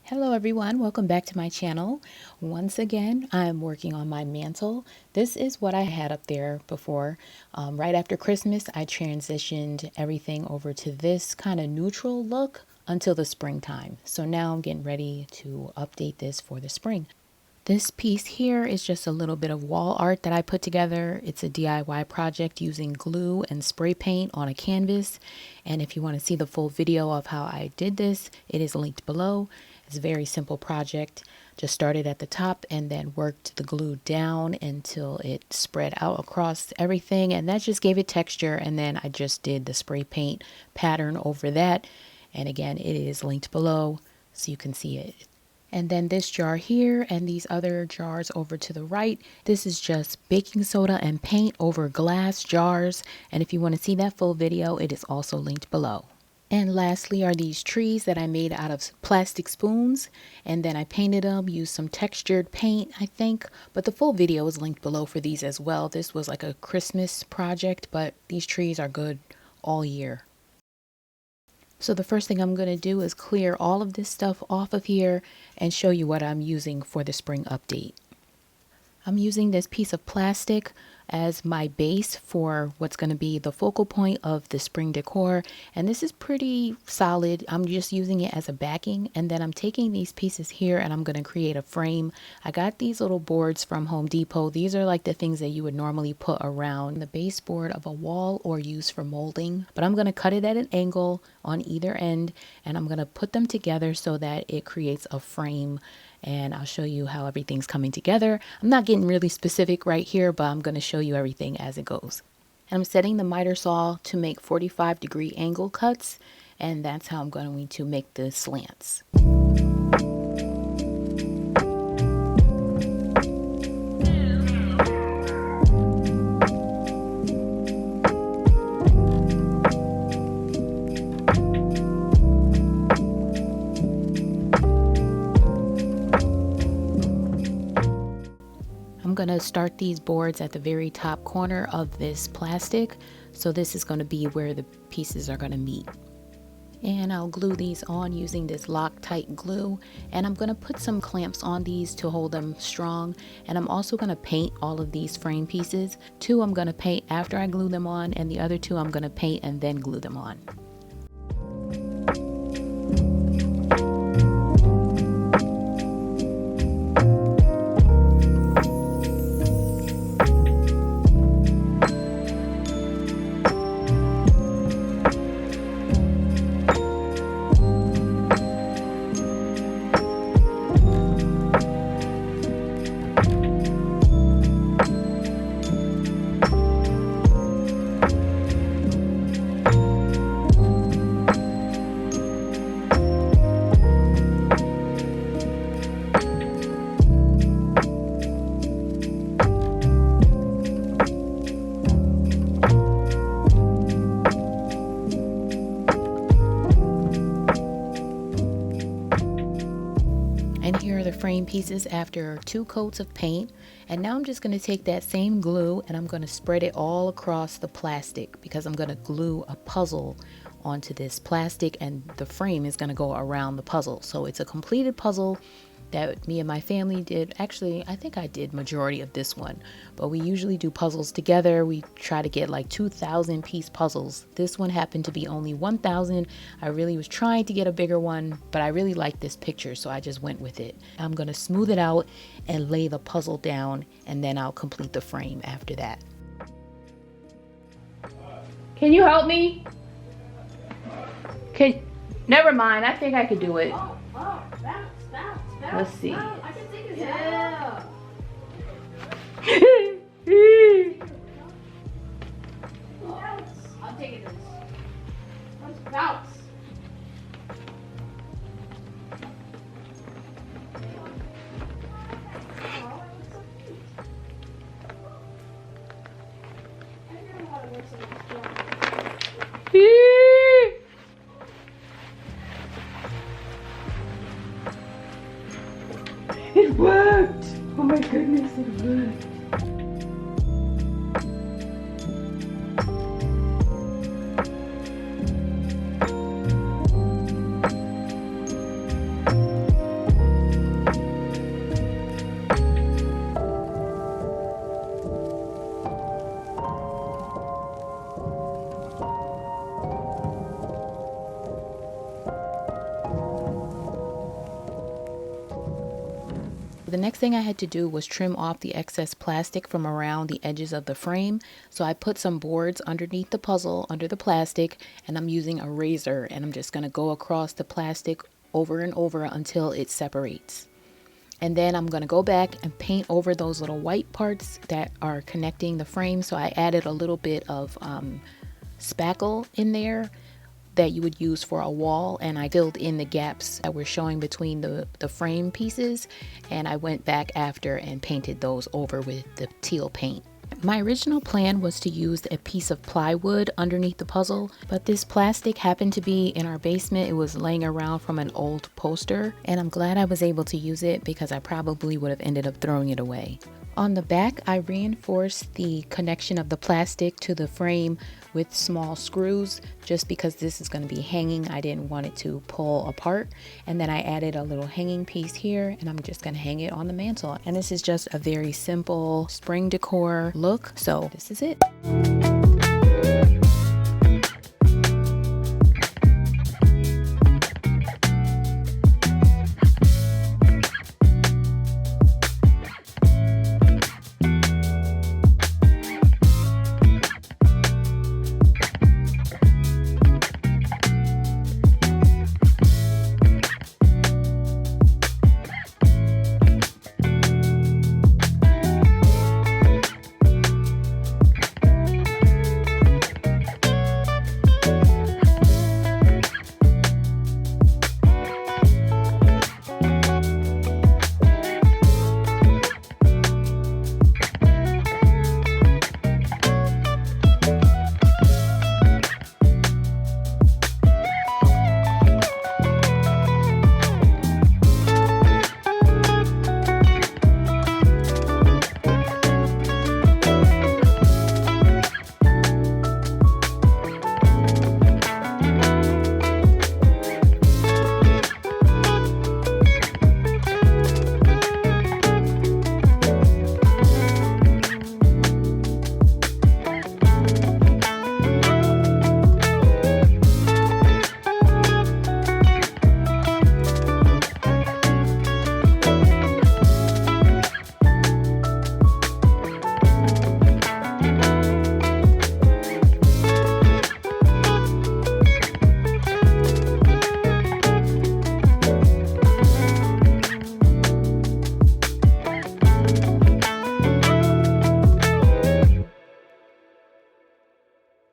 Hello everyone, welcome back to my channel. Once again, I'm working on my mantle. This is what I had up there before. Right after Christmas, I transitioned everything over to this kind of neutral look until the springtime. So now I'm getting ready to update this for the spring. This piece here is just a little bit of wall art that I put together. It's a DIY project using glue and spray paint on a canvas. And if you want to see the full video of how I did this, it is linked below. It's a very simple project. Just started at the top and then worked the glue down until it spread out across everything. And that just gave it texture. And then I just did the spray paint pattern over that. And again, it is linked below so you can see it. And then this jar here and these other jars over to the right, this is just baking soda and paint over glass jars. And if you want to see that full video, it is also linked below. And lastly are these trees that I made out of plastic spoons. And then I painted them, used some textured paint, I think. But the full video is linked below for these as well. This was like a Christmas project, but these trees are good all year. So the first thing I'm going to do is clear all of this stuff off of here and show you what I'm using for the spring update. I'm using this piece of plastic as my base for what's going to be the focal point of the spring decor. And this is pretty solid. I'm just using it as a backing. And then I'm taking these pieces here and I'm going to create a frame. I got these little boards from Home Depot. These are like the things that you would normally put around the baseboard of a wall or use for molding. But I'm going to cut it at an angle on either end and I'm going to put them together so that it creates a frame. And I'll show you how everything's coming together. I'm not getting really specific right here, but I'm going to show you everything as it goes. And I'm setting the miter saw to make 45-degree angle cuts, and that's how I'm going to make the slants. I'm going to start these boards at the very top corner of this plastic. So this is going to be where the pieces are going to meet. And I'll glue these on using this Loctite glue. And I'm going to put some clamps on these to hold them strong. And I'm also going to paint all of these frame pieces. Two I'm going to paint after I glue them on, and the other two I'm going to paint and then glue them on. And here are the frame pieces after 2 coats of paint. And now I'm just going to take that same glue and I'm going to spread it all across the plastic because I'm going to glue a puzzle onto this plastic and the frame is going to go around the puzzle. So it's a completed puzzle that me and my family did. Actually, I think I did majority of this one, but we usually do puzzles together. We try to get like 2,000 piece puzzles. This one happened to be only 1,000. I really was trying to get a bigger one, but I really liked this picture, so I just went with it. I'm gonna smooth it out and lay the puzzle down, and then I'll complete the frame after that. Can you help me? Never mind, I think I could do it. Let's see. I can take his yeah. I'm taking this. Let's bounce. It worked! Oh my goodness, it worked! The next thing I had to do was trim off the excess plastic from around the edges of the frame. So I put some boards underneath the puzzle, under the plastic, and I'm using a razor, and I'm just going to go across the plastic over and over until it separates. And then I'm going to go back and paint over those little white parts that are connecting the frame. So I added a little bit of spackle in there that you would use for a wall, and I filled in the gaps that were showing between the frame pieces, and I went back after and painted those over with the teal paint. My original plan was to use a piece of plywood underneath the puzzle, but this plastic happened to be in our basement. It was laying around from an old poster, and I'm glad I was able to use it because I probably would have ended up throwing it away. On the back, I reinforced the connection of the plastic to the frame with small screws just because this is going to be hanging. I didn't want it to pull apart. And then I added a little hanging piece here, and I'm just going to hang it on the mantle. And this is just a very simple spring decor look. So this is it.